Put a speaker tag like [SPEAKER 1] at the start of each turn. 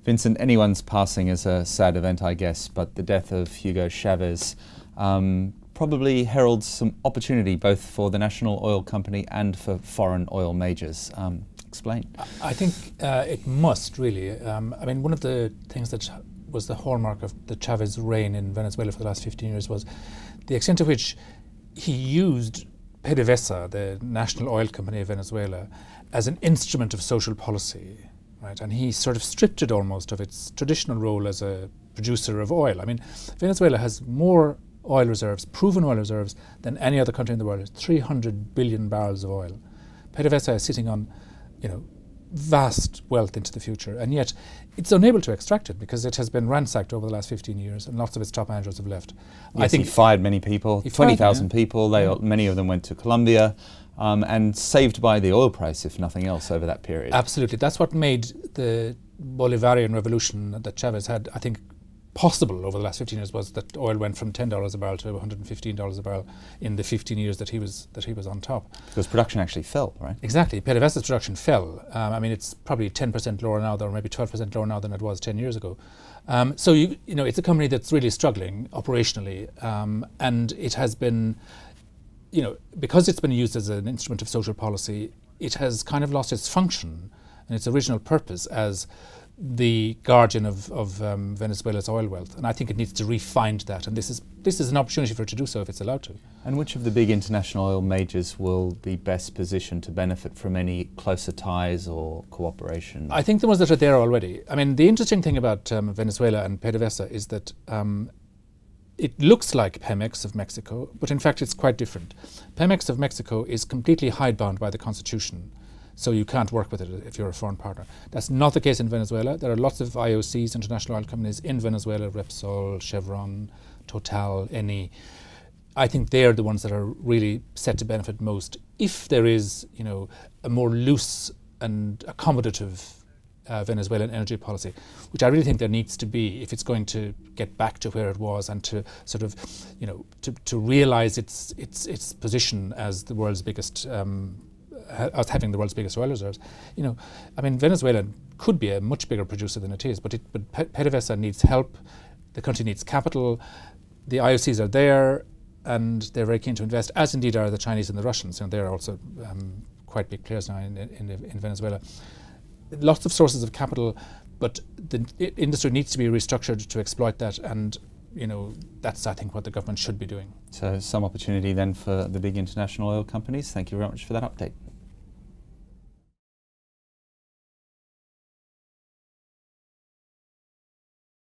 [SPEAKER 1] Vincent, anyone's passing is a sad event, I guess, but the death of Hugo Chávez probably heralds some opportunity both for the national oil company and for foreign oil majors. Explain.
[SPEAKER 2] I think it must, really. I mean, one of the things that was the hallmark of the Chavez reign in Venezuela for the last 15 years was the extent to which he used PDVSA, the national oil company of Venezuela, as an instrument of social policy. Right, and he sort of stripped it almost of its traditional role as a producer of oil. I mean, Venezuela has more oil reserves, proven oil reserves, than any other country in the world. It's 300 billion barrels of oil. PDVSA is sitting on, vast wealth into the future, and yet it's unable to extract it because it has been ransacked over the last 15 years, and lots of its top managers have left.
[SPEAKER 1] Yes, I think he fired many people, 20,000 people. Many of them went to Colombia. And saved by the oil price, if nothing else, over that period.
[SPEAKER 2] Absolutely. That's what made the Bolivarian Revolution that Chavez had, I think, possible over the last 15 years, was that oil went from $10 a barrel to $115 a barrel in the 15 years that he was on top.
[SPEAKER 1] Because production actually fell, right?
[SPEAKER 2] Exactly. PDVSA's production fell. I mean, it's probably 10% lower now, or maybe 12% lower now than it was 10 years ago. So it's a company that's really struggling operationally, and it has been. Because it's been used as an instrument of social policy, it has kind of lost its function and its original purpose as the guardian of Venezuela's oil wealth. And I think it needs to re-find that. And this is an opportunity for it to do so if it's allowed to.
[SPEAKER 1] And which of the big international oil majors will be best positioned to benefit from any closer ties or cooperation?
[SPEAKER 2] I think the ones that are there already. I mean, the interesting thing about Venezuela and PDVSA is that it looks like Pemex of Mexico, but in fact it's quite different. Pemex of Mexico is completely hidebound by the Constitution, so you can't work with it if you're a foreign partner. That's not the case in Venezuela. There are lots of IOCs, international oil companies in Venezuela, Repsol, Chevron, Total, Eni. I think they're the ones that are really set to benefit most if there is, a more loose and accommodative Venezuelan energy policy, which I really think there needs to be if it's going to get back to where it was and to sort of, to realise its position as the world's biggest, as having the world's biggest oil reserves. I mean, Venezuela could be a much bigger producer than it is, but PDVSA needs help. The country needs capital. The IOCs are there, and they're very keen to invest, as indeed are the Chinese and the Russians. They're also quite big players now in Venezuela. Lots of sources of capital, but the industry needs to be restructured to exploit that, and that's, I think, what the government should be doing.
[SPEAKER 1] So some opportunity then for the big international oil companies. Thank you very much for that update.